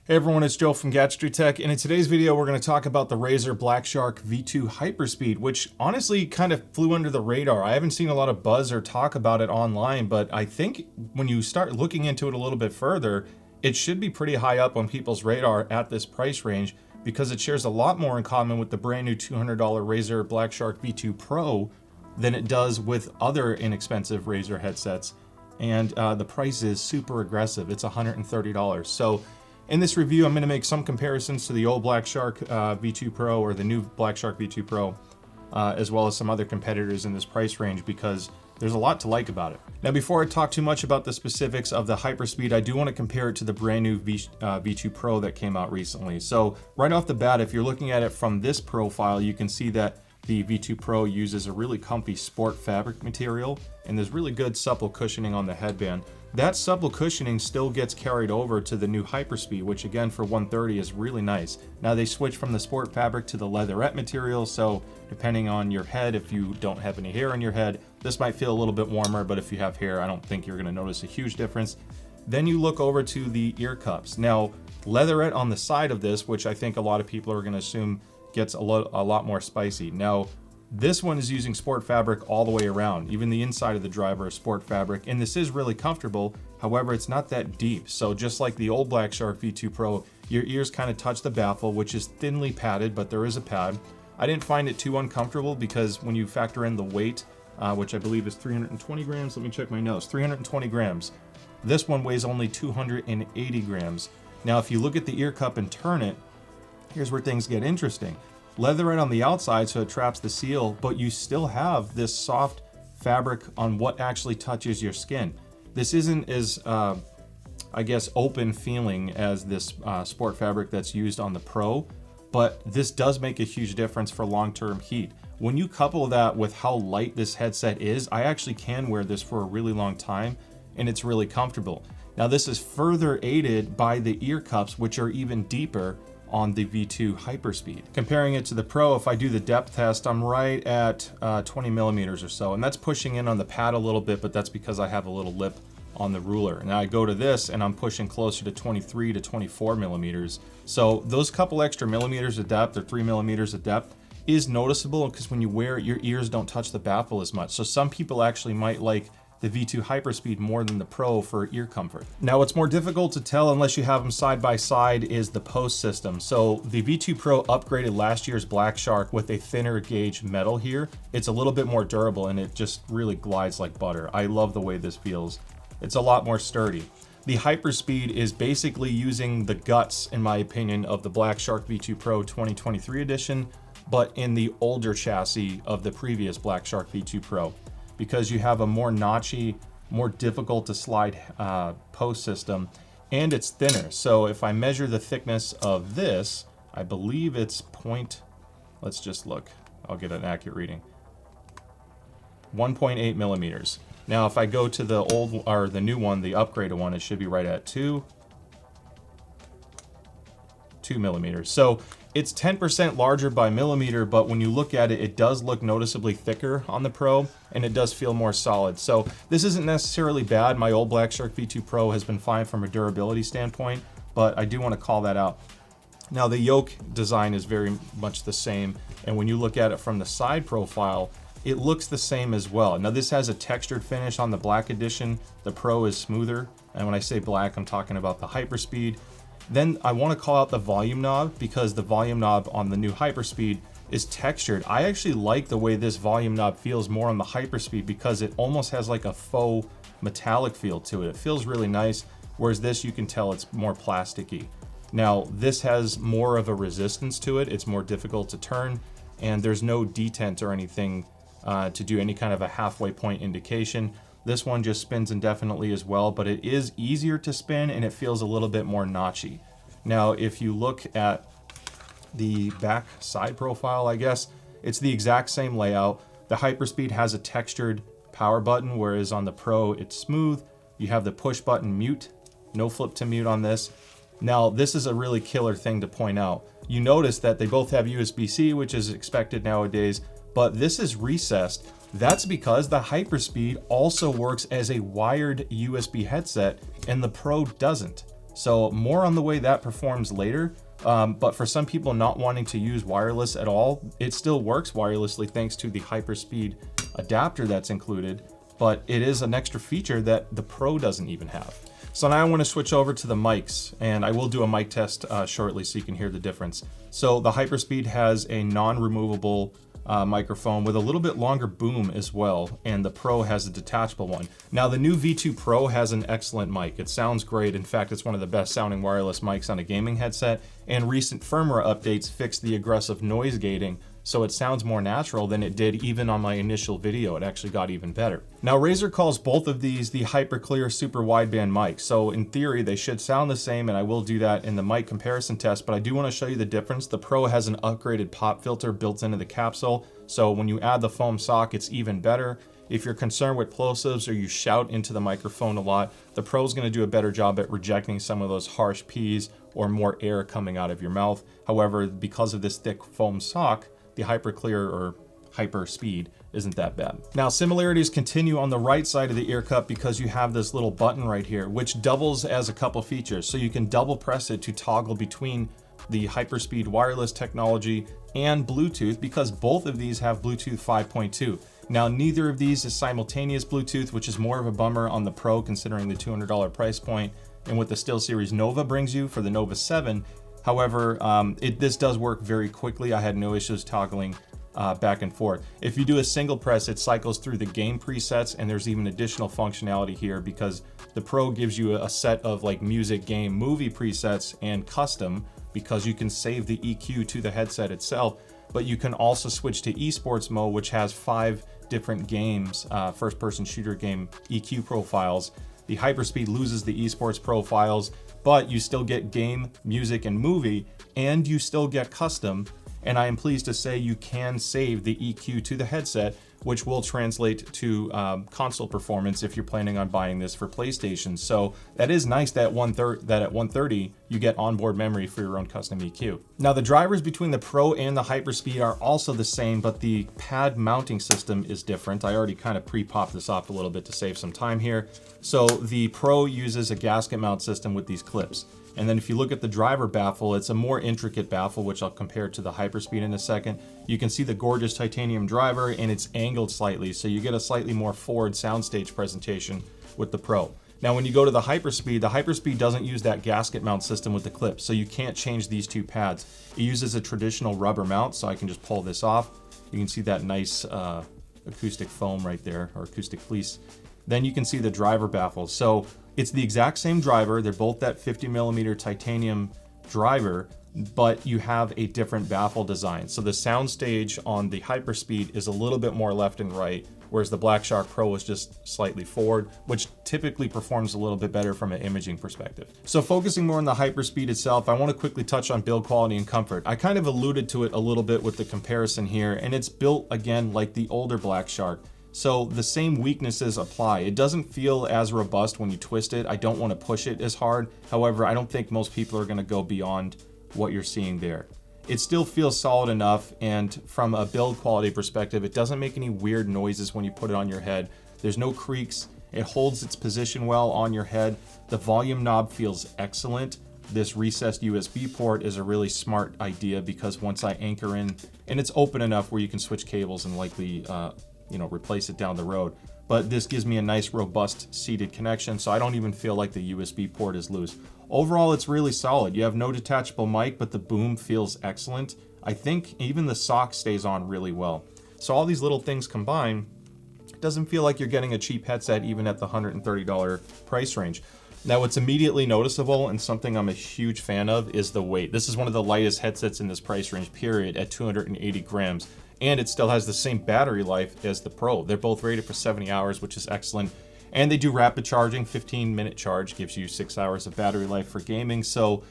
Hey everyone, it's Joe from Gadgetry Tech, and in today's video we're going to talk about the Razer BlackShark V2 Hyperspeed, which honestly kind of flew under the radar. I haven't seen a lot of buzz or talk about it online, but I think when you start looking into it a little bit further, it should be pretty high up on people's radar at this price range because it shares a lot more in common with the brand new $200 Razer BlackShark V2 Pro than it does with other inexpensive Razer headsets, and the price is super aggressive. It's $130. So in this review, I'm going to make some comparisons to the old BlackShark V2 Pro or the new BlackShark V2 Pro, as well as some other competitors in this price range because there's a lot to like about it. Now, before I talk too much about the specifics of the Hyperspeed, I do want to compare it to the brand new V2 Pro that came out recently. So right off the bat, if you're looking at it from this profile, you can see that the V2 Pro uses a really comfy sport fabric material, and there's really good supple cushioning on the headband. That supple cushioning still gets carried over to the new Hyperspeed, which again for $130 is really nice. Now they switched from the sport fabric to the leatherette material, so depending on your head, if you don't have any hair on your head, this might feel a little bit warmer, but if you have hair, I don't think you're going to notice a huge difference. Then you look over to the ear cups. Now, leatherette on the side of this, which I think a lot of people are going to assume gets a lot more spicy. Now, this one is using sport fabric all the way around. Even the inside of the driver is sport fabric, and this is really comfortable. However, it's not that deep. So just like the old BlackShark V2 Pro, your ears kind of touch the baffle, which is thinly padded, but there is a pad. I didn't find it too uncomfortable because when you factor in the weight, which I believe is 320 grams, let me check my notes, 320 grams. This one weighs only 280 grams. Now, if you look at the ear cup and turn it, here's where things get interesting. Leatherette on the outside, so it traps the seal, but you still have this soft fabric on what actually touches your skin. This isn't as, I guess, open feeling as this sport fabric that's used on the Pro, but this does make a huge difference for long-term heat. When you couple that with how light this headset is, I actually can wear this for a really long time, and it's really comfortable. Now, this is further aided by the ear cups, which are even deeper on the V2 Hyperspeed. Comparing it to the Pro, if I do the depth test, I'm right at 20 millimeters or so, and that's pushing in on the pad a little bit, but that's because I have a little lip on the ruler. Now I go to this and I'm pushing closer to 23 to 24 millimeters. So those couple extra millimeters of depth, or 3 millimeters of depth, is noticeable because when you wear it, your ears don't touch the baffle as much. So some people actually might like the V2 Hyperspeed more than the Pro for ear comfort. Now, what's more difficult to tell unless you have them side by side is the post system. So the V2 Pro upgraded last year's BlackShark with a thinner gauge metal here. It's a little bit more durable and it just really glides like butter. I love the way this feels. It's a lot more sturdy. The Hyperspeed is basically using the guts, in my opinion, of the BlackShark V2 Pro 2023 edition, but in the older chassis of the previous BlackShark V2 Pro, because you have a more notchy, more difficult to slide post system, and it's thinner. So if I measure the thickness of this, I believe it's let's just look, I'll get an accurate reading, 1.8 millimeters. Now, if I go to the old, or the new one, the upgraded one, it should be right at 2 millimeters. So it's 10% larger by millimeter, but when you look at it, it does look noticeably thicker on the Pro, and it does feel more solid. So this isn't necessarily bad. My old BlackShark V2 Pro has been fine from a durability standpoint, but I do want to call that out. Now, the yoke design is very much the same, and when you look at it from the side profile, it looks the same as well. Now, this has a textured finish on the Black Edition. The Pro is smoother, and when I say black, I'm talking about the Hyperspeed. Then I want to call out the volume knob because the volume knob on the new Hyperspeed is textured. I actually like the way this volume knob feels more on the Hyperspeed because it almost has like a faux metallic feel to it. It feels really nice, whereas this, you can tell it's more plasticky. Now, this has more of a resistance to it. It's more difficult to turn, and there's no detent or anything to do any kind of a halfway point indication. This one just spins indefinitely as well, but it is easier to spin and it feels a little bit more notchy. Now, if you look at the back side profile, I guess, it's the exact same layout. The Hyperspeed has a textured power button, whereas on the Pro, it's smooth. You have the push button mute, no flip to mute on this. Now, this is a really killer thing to point out. You notice that they both have USB-C, which is expected nowadays, but this is recessed. That's because the Hyperspeed also works as a wired USB headset and the Pro doesn't. So more on the way that performs later. But for some people not wanting to use wireless at all, it still works wirelessly thanks to the Hyperspeed adapter that's included, but it is an extra feature that the Pro doesn't even have. So now I want to switch over to the mics, and I will do a mic test shortly so you can hear the difference. So the Hyperspeed has a non-removable microphone with a little bit longer boom as well, and the Pro has a detachable one. Now the new V2 Pro has an excellent mic. It sounds great. In fact, it's one of the best sounding wireless mics on a gaming headset, and recent firmware updates fixed the aggressive noise gating, so it sounds more natural than it did even on my initial video. It actually got even better. Now Razer calls both of these the Hyperclear super wideband mic, so in theory they should sound the same, and I will do that in the mic comparison test, but I do want to show you the difference. The Pro has an upgraded pop filter built into the capsule, so when you add the foam sock, it's even better. If you're concerned with plosives or you shout into the microphone a lot, the Pro is going to do a better job at rejecting some of those harsh P's or more air coming out of your mouth. However, because of this thick foam sock, the Hyperclear or Hyperspeed isn't that bad. Now similarities continue on the right side of the ear cup because you have this little button right here, which doubles as a couple features. So you can double press it to toggle between the Hyperspeed wireless technology and Bluetooth, because both of these have Bluetooth 5.2. Now neither of these is simultaneous Bluetooth, which is more of a bummer on the Pro considering the $200 price point and what the SteelSeries Nova brings you for the Nova 7. However, this does work very quickly. I had no issues toggling back and forth. If you do a single press, it cycles through the game presets, and there's even additional functionality here because the Pro gives you a set of like music, game, movie presets and custom, because you can save the EQ to the headset itself, but you can also switch to esports mode, which has 5 different games, first-person shooter game EQ profiles. The Hyperspeed loses the esports profiles, but you still get game, music, and movie, and you still get custom. And I am pleased to say you can save the EQ to the headset, which will translate to console performance if you're planning on buying this for PlayStation. So that is nice that at 130 you get onboard memory for your own custom EQ. Now the drivers between the Pro and the Hyperspeed are also the same, but the pad mounting system is different. I already kind of pre-popped this off a little bit to save some time here. So the Pro uses a gasket mount system with these clips. And then if you look at the driver baffle, it's a more intricate baffle, which I'll compare to the Hyperspeed in a second. You can see the gorgeous titanium driver, and it's angled slightly, so you get a slightly more forward soundstage presentation with the Pro. Now when you go to the Hyperspeed doesn't use that gasket mount system with the clips, so you can't change these two pads. It uses a traditional rubber mount, so I can just pull this off. You can see that nice acoustic foam right there, or acoustic fleece. Then you can see the driver baffle. So it's the exact same driver. They're both that 50mm titanium driver, but you have a different baffle design. So the soundstage on the Hyperspeed is a little bit more left and right, whereas the BlackShark Pro is just slightly forward, which typically performs a little bit better from an imaging perspective. So focusing more on the Hyperspeed itself, I want to quickly touch on build quality and comfort. I kind of alluded to it a little bit with the comparison here, and it's built again like the older BlackShark. So the same weaknesses apply. It doesn't feel as robust when you twist it. I don't want to push it as hard. However, I don't think most people are going to go beyond what you're seeing there. It still feels solid enough, and from a build quality perspective, it doesn't make any weird noises when you put it on your head. There's no creaks. It holds its position well on your head. The volume knob feels excellent. This recessed USB port is a really smart idea because once I anchor in, and it's open enough where you can switch cables and likely replace it down the road. But this gives me a nice robust seated connection, so I don't even feel like the USB port is loose. Overall, it's really solid. You have no detachable mic, but the boom feels excellent. I think even the sock stays on really well. So all these little things combined, it doesn't feel like you're getting a cheap headset even at the $130 price range. Now what's immediately noticeable and something I'm a huge fan of is the weight. This is one of the lightest headsets in this price range, period, at 280 grams. And it still has the same battery life as the Pro. They're both rated for 70 hours, which is excellent. And they do rapid charging. 15-minute charge gives you 6 hours of battery life for gaming. So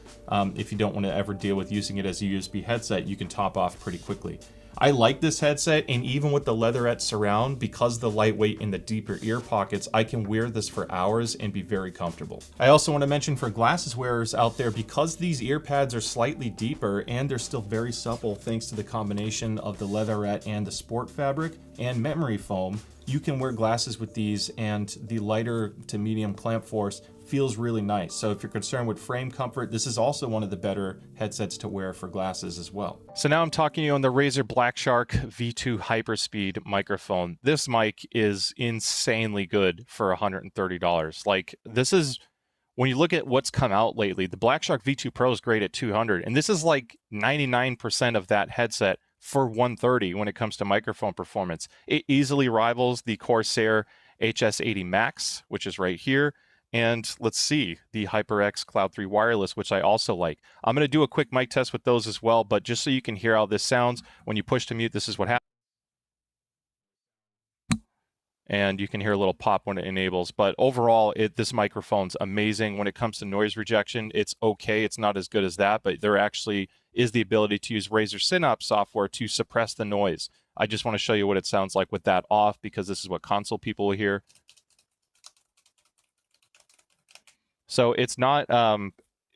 if you don't want to ever deal with using it as a USB headset, you can top off pretty quickly. I like this headset, and even with the leatherette surround, because of the lightweight and the deeper ear pockets, I can wear this for hours and be very comfortable. I also want to mention for glasses wearers out there, because these ear pads are slightly deeper and they're still very supple thanks to the combination of the leatherette and the sport fabric and memory foam, you can wear glasses with these, and the lighter to medium clamp force feels really nice. So if you're concerned with frame comfort, this is also one of the better headsets to wear for glasses as well. So now I'm talking to you on the Razer BlackShark V2 Hyperspeed microphone. This mic is insanely good for $130. Like, this is, when you look at what's come out lately, the BlackShark V2 Pro is great at $200, and this is like 99% of that headset for $130 when it comes to microphone performance. It easily rivals the Corsair HS80 Max, which is right here. And let's see, the HyperX Cloud 3 Wireless, which I also like. I'm going to do a quick mic test with those as well, but just so you can hear how this sounds, when you push to mute, this is what happens. And you can hear a little pop when it enables. But overall, this microphone's amazing. When it comes to noise rejection, it's okay. It's not as good as that, but there actually is the ability to use Razer Synapse software to suppress the noise. I just want to show you what it sounds like with that off, because this is what console people will hear. So it's not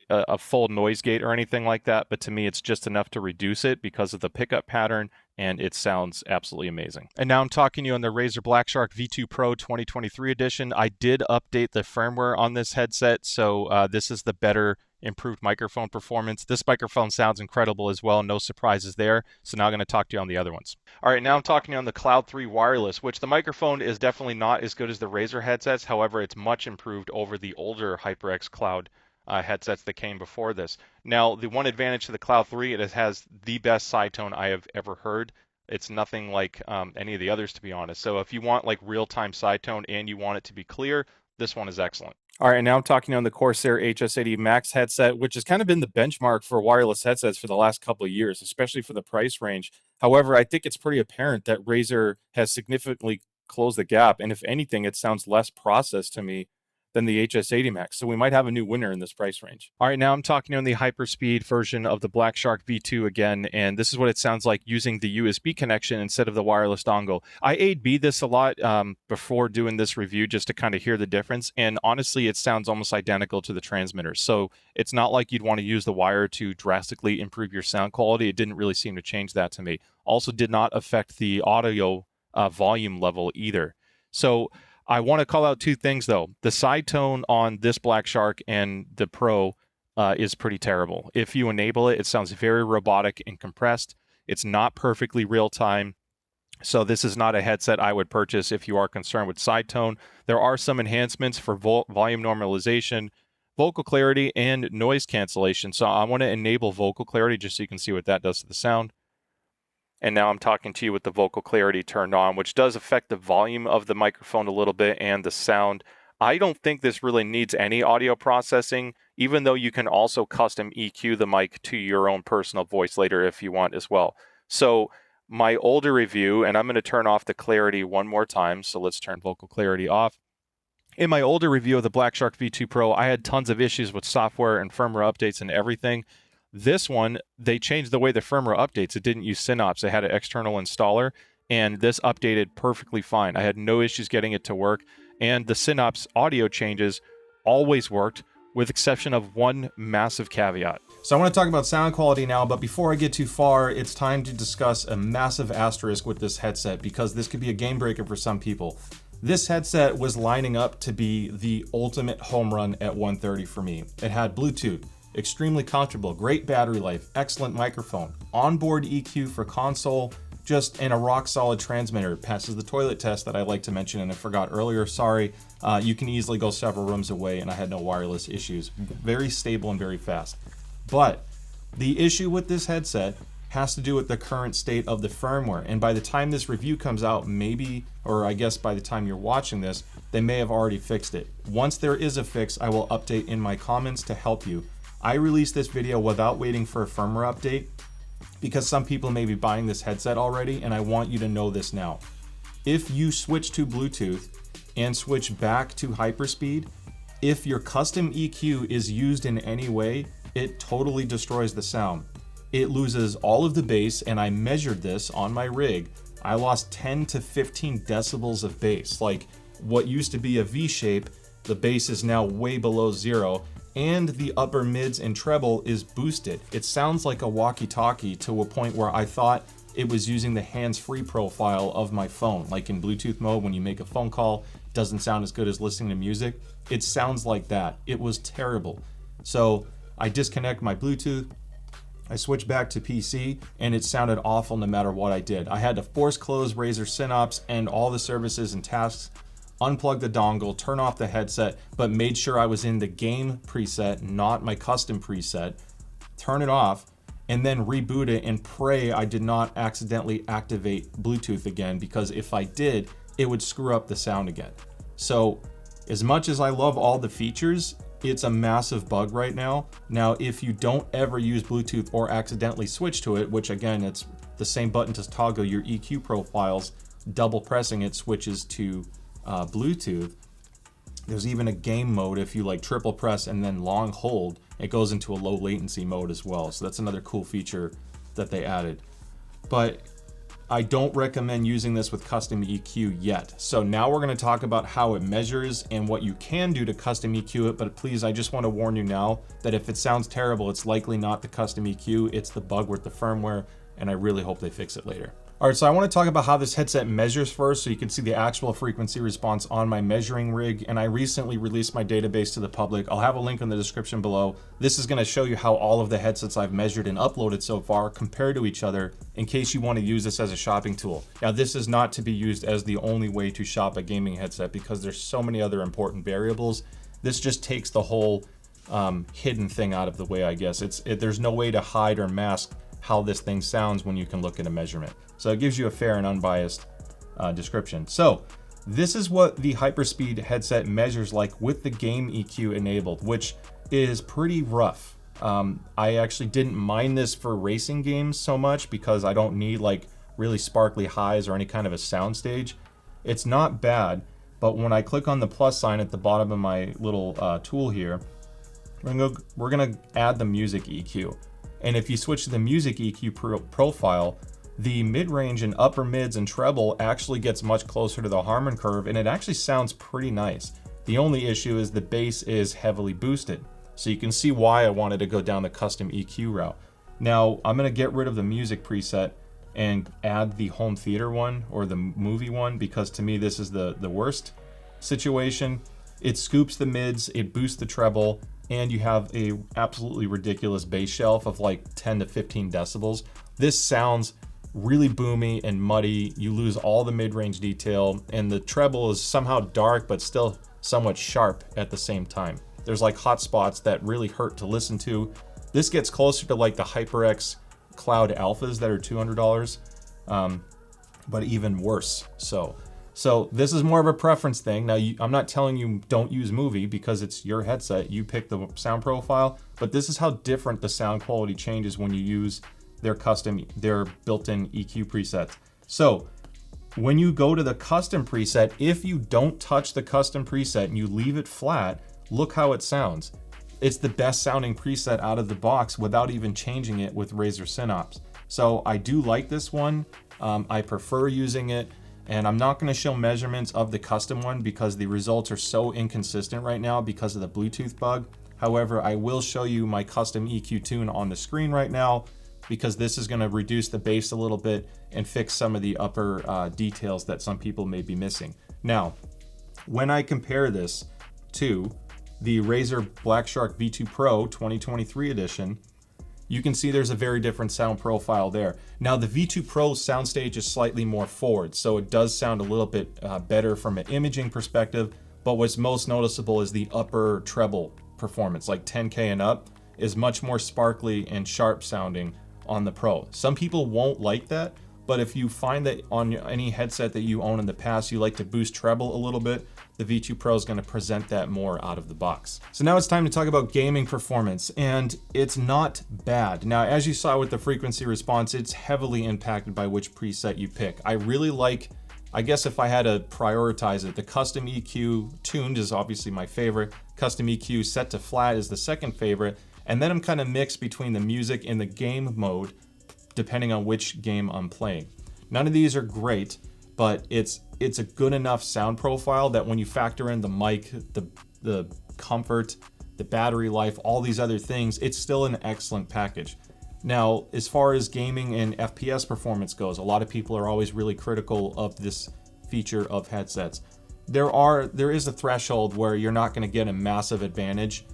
a full noise gate or anything like that, but to me it's just enough to reduce it because of the pickup pattern, and it sounds absolutely amazing. And now I'm talking to you on the Razer BlackShark V2 Pro 2023 edition. I did update the firmware on this headset, so this is the better improved microphone performance. This microphone sounds incredible as well, no surprises there. So now I'm going to talk to you on the other ones. All right, now I'm talking to you on the Cloud 3 Wireless, which the microphone is definitely not as good as the Razer headsets. However, it's much improved over the older HyperX Cloud headsets that came before this. Now, the one advantage to the Cloud 3, it has the best side tone I have ever heard. It's nothing like any of the others, to be honest. So if you want like real-time side tone and you want it to be clear, this one is excellent. All right, now I'm talking on the Corsair HS80 Max headset, which has kind of been the benchmark for wireless headsets for the last couple of years, especially for the price range. However, I think it's pretty apparent that Razer has significantly closed the gap, and if anything, it sounds less processed to me than the HS80 Max. So we might have a new winner in this price range. All right, now I'm talking on the Hyperspeed version of the BlackShark V2 again, and this is what it sounds like using the USB connection instead of the wireless dongle. I A/B this a lot before doing this review just to kind of hear the difference, and honestly, it sounds almost identical to the transmitter. So it's not like you'd want to use the wire to drastically improve your sound quality. It didn't really seem to change that to me. Also did not affect the audio volume level either. So I want to call out two things, though. The side tone on this BlackShark and the Pro is pretty terrible. If you enable it, it sounds very robotic and compressed. It's not perfectly real-time. So this is not a headset I would purchase if you are concerned with side tone. There are some enhancements for volume normalization, vocal clarity, and noise cancellation. So I want to enable vocal clarity just so you can see what that does to the sound. And now I'm talking to you with the vocal clarity turned on, which does affect the volume of the microphone a little bit and the sound. I don't think this really needs any audio processing, even though you can also custom EQ the mic to your own personal voice later if you want as well. So my older review, and I'm going to turn off the clarity one more time. So let's turn vocal clarity off. In my older review of the BlackShark V2 Pro, I had tons of issues with software and firmware updates and everything. This one, they changed the way the firmware updates. It didn't use Synapse. It had an external installer, and this updated perfectly fine. I had no issues getting it to work, and the Synapse audio changes always worked, with exception of one massive caveat. So I want to talk about sound quality now, but before I get too far, it's time to discuss a massive asterisk with this headset, because this could be a game breaker for some people. This headset was lining up to be the ultimate home run at $130 for me. It had Bluetooth, extremely comfortable, great battery life, excellent microphone, onboard EQ for console, and a rock solid transmitter. Passes the toilet test that I like to mention and I forgot earlier, sorry. You can easily go several rooms away and I had no wireless issues. Very stable and very fast. But the issue with this headset has to do with the current state of the firmware. And by the time this review comes out, maybe, or I guess by the time you're watching this, they may have already fixed it. Once there is a fix, I will update in my comments to help you. I released this video without waiting for a firmware update because some people may be buying this headset already, and I want you to know this now. If you switch to Bluetooth and switch back to Hyperspeed, if your custom EQ is used in any way, it totally destroys the sound. It loses all of the bass, and I measured this on my rig. I lost 10 to 15 decibels of bass. Like what used to be a V shape, the bass is now way below zero, and the upper mids and treble is boosted. It sounds like a walkie-talkie to a point where I thought it was using the hands-free profile of my phone. Like in Bluetooth mode, when you make a phone call, doesn't sound as good as listening to music. It sounds like that. It was terrible. So I disconnect my Bluetooth, I switched back to PC, and it sounded awful no matter what I did. I had to force close Razer Synapse and all the services and tasks, unplug the dongle, turn off the headset, but made sure I was in the game preset, not my custom preset, turn it off, and then reboot it and pray I did not accidentally activate Bluetooth again, because if I did, it would screw up the sound again. So as much as I love all the features, it's a massive bug right now. Now, if you don't ever use Bluetooth or accidentally switch to it, which again, it's the same button to toggle your EQ profiles, double pressing it switches to Bluetooth. There's even a game mode. If you like triple press and then long hold, it goes into a low latency mode as well. So that's another cool feature that they added. But I don't recommend using this with custom EQ yet. So now we're going to talk about how it measures and what you can do to custom EQ it. But please, I just want to warn you now that if it sounds terrible, it's likely not the custom EQ, it's the bug with the firmware, and I really hope they fix it later. All right, so I want to talk about how this headset measures first, so you can see the actual frequency response on my measuring rig. And I recently released my database to the public. I'll have a link in the description below. This is going to show you how all of the headsets I've measured and uploaded so far compare to each other, in case you want to use this as a shopping tool. Now, this is not to be used as the only way to shop a gaming headset, because there's so many other important variables. This just takes the whole hidden thing out of the way, I guess. There's no way to hide or mask how this thing sounds when you can look at a measurement. So it gives you a fair and unbiased description. So this is what the Hyperspeed headset measures like with the game EQ enabled, which is pretty rough. I actually didn't mind this for racing games so much, because I don't need like really sparkly highs or any kind of a sound stage. It's not bad, but when I click on the plus sign at the bottom of my little tool here, we're gonna add the music EQ. And if you switch to the music EQ profile, the mid-range and upper mids and treble actually gets much closer to the Harman curve, and it actually sounds pretty nice. The only issue is the bass is heavily boosted. So you can see why I wanted to go down the custom EQ route. Now, I'm gonna get rid of the music preset and add the home theater one or the movie one, because to me this is the worst situation. It scoops the mids, it boosts the treble, and you have a absolutely ridiculous bass shelf of like 10 to 15 decibels. This sounds really boomy and muddy. You lose all the mid-range detail, and the treble is somehow dark but still somewhat sharp at the same time. There's like hot spots that really hurt to listen to. This gets closer to like the HyperX Cloud Alphas that are $200, but even worse. So this is more of a preference thing. Now, I'm not telling you don't use Movie, because it's your headset. You pick the sound profile, but this is how different the sound quality changes when you use their built-in EQ presets. So when you go to the custom preset, if you don't touch the custom preset and you leave it flat, look how it sounds. It's the best sounding preset out of the box without even changing it with Razer Synapse. So I do like this one. I prefer using it. And I'm not going to show measurements of the custom one because the results are so inconsistent right now because of the Bluetooth bug. However, I will show you my custom EQ tune on the screen right now, because this is going to reduce the bass a little bit and fix some of the upper details that some people may be missing. Now, when I compare this to the Razer BlackShark V2 Pro 2023 edition, you can see there's a very different sound profile there. Now, the V2 Pro soundstage is slightly more forward, so it does sound a little bit better from an imaging perspective, but what's most noticeable is the upper treble performance, like 10K and up, is much more sparkly and sharp sounding on the Pro. Some people won't like that, but if you find that on any headset that you own in the past, you like to boost treble a little bit, the V2 Pro is going to present that more out of the box. So now it's time to talk about gaming performance, and it's not bad. Now, as you saw with the frequency response, it's heavily impacted by which preset you pick. I really like, I guess if I had to prioritize it, the custom EQ tuned is obviously my favorite. Custom EQ set to flat is the second favorite. And then I'm kind of mixed between the music and the game mode, depending on which game I'm playing. None of these are great, but it's a good enough sound profile that when you factor in the mic, the comfort, the battery life, all these other things, it's still an excellent package. Now, as far as gaming and FPS performance goes, a lot of people are always really critical of this feature of headsets. there is a threshold where you're not going to get a massive advantage.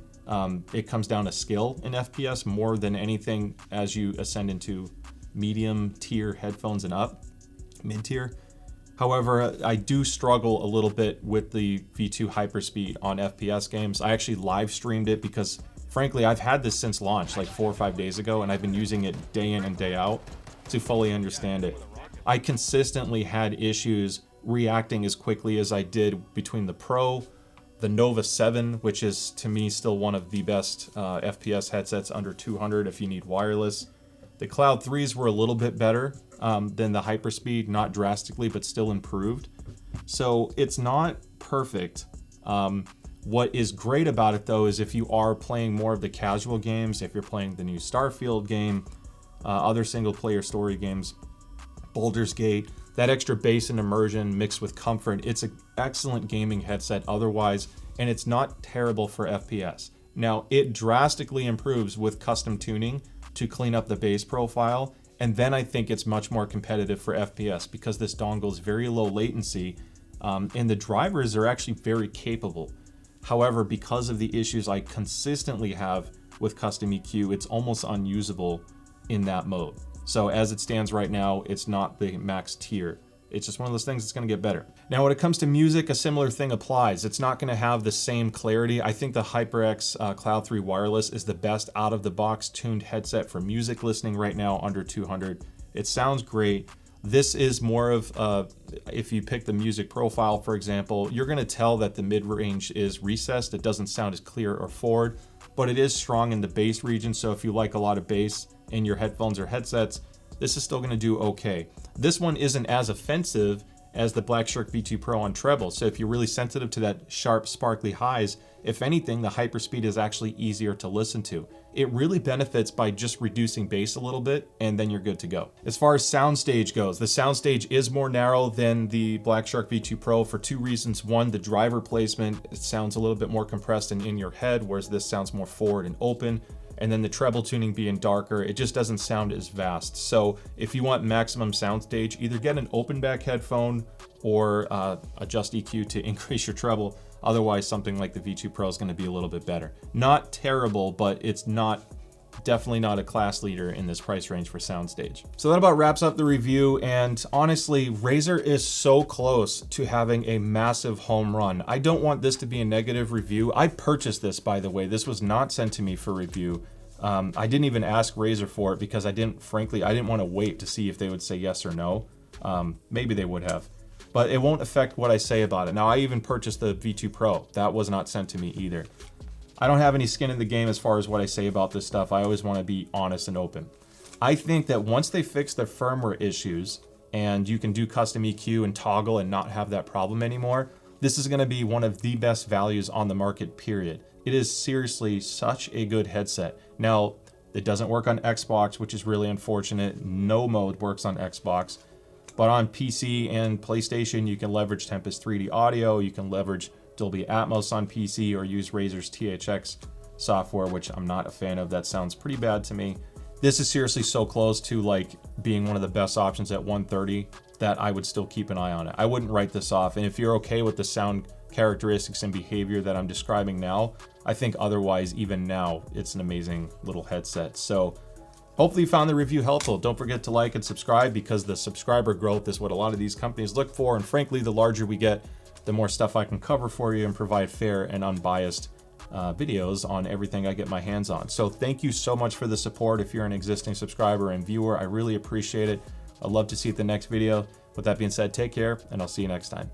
It comes down to skill in FPS more than anything as you ascend into medium tier headphones and up, mid tier. However, I do struggle a little bit with the V2 Hyperspeed on FPS games. I actually live streamed it because frankly, I've had this since launch, like 4 or 5 days ago, and I've been using it day in and day out to fully understand it. I consistently had issues reacting as quickly as I did between the Pro, the Nova 7, which is to me still one of the best FPS headsets under 200 if you need wireless. The Cloud 3s were a little bit better than the Hyperspeed, not drastically, but still improved. So it's not perfect. What is great about it though is if you are playing more of the casual games, if you're playing the new Starfield game, other single player story games, Baldur's Gate, that extra bass and immersion mixed with comfort, it's an excellent gaming headset otherwise, and it's not terrible for FPS. Now, it drastically improves with custom tuning to clean up the bass profile, and then I think it's much more competitive for FPS because this dongle is very low latency, and the drivers are actually very capable. However, because of the issues I consistently have with custom EQ, it's almost unusable in that mode. So as it stands right now, it's not the max tier. It's just one of those things that's going to get better. Now, when it comes to music, a similar thing applies. It's not going to have the same clarity. I think the HyperX Cloud 3 Wireless is the best out-of-the-box tuned headset for music listening right now under 200. It sounds great. This is more of, if you pick the music profile, for example, you're going to tell that the mid-range is recessed. It doesn't sound as clear or forward, but it is strong in the bass region. So if you like a lot of bass in your headphones or headsets, this is still going to do okay. This one isn't as offensive as the BlackShark V2 Pro on treble. So if you're really sensitive to that sharp, sparkly highs, if anything, the Hyperspeed is actually easier to listen to. It really benefits by just reducing bass a little bit, and then you're good to go. As far as soundstage goes, the soundstage is more narrow than the BlackShark V2 Pro for two reasons. One, the driver placement, it sounds a little bit more compressed and in your head, whereas this sounds more forward and open. And then the treble tuning being darker, it just doesn't sound as vast. So if you want maximum soundstage, either get an open back headphone or adjust EQ to increase your treble. Otherwise, something like the V2 Pro is going to be a little bit better. Not terrible, but it's definitely not a class leader in this price range for soundstage. So that about wraps up the review. And honestly, Razer is so close to having a massive home run. I don't want this to be a negative review. I purchased this, by the way. This was not sent to me for review. I didn't even ask Razer for it because I didn't want to wait to see if they would say yes or no. Maybe they would have, but it won't affect what I say about it. Now, I even purchased the V2 Pro. That was not sent to me either. I don't have any skin in the game as far as what I say about this stuff. I always want to be honest and open. I think that once they fix their firmware issues and you can do custom EQ and toggle and not have that problem anymore, this is going to be one of the best values on the market, period. It is seriously such a good headset. Now, it doesn't work on Xbox, which is really unfortunate. No mode works on Xbox. But on PC and PlayStation, you can leverage Tempest 3D audio. You can leverage Dolby Atmos on PC or use Razer's THX software, which I'm not a fan of. That sounds pretty bad to me. This is seriously so close to like being one of the best options at $130 that I would still keep an eye on it. I wouldn't write this off. And if you're okay with the sound characteristics and behavior that I'm describing now, I think otherwise, even now, it's an amazing little headset. So hopefully you found the review helpful. Don't forget to like and subscribe because the subscriber growth is what a lot of these companies look for. And frankly, the larger we get, the more stuff I can cover for you and provide fair and unbiased videos on everything I get my hands on. So thank you so much for the support. If you're an existing subscriber and viewer, I really appreciate it. I'd love to see you at the next video. With that being said, take care, and I'll see you next time.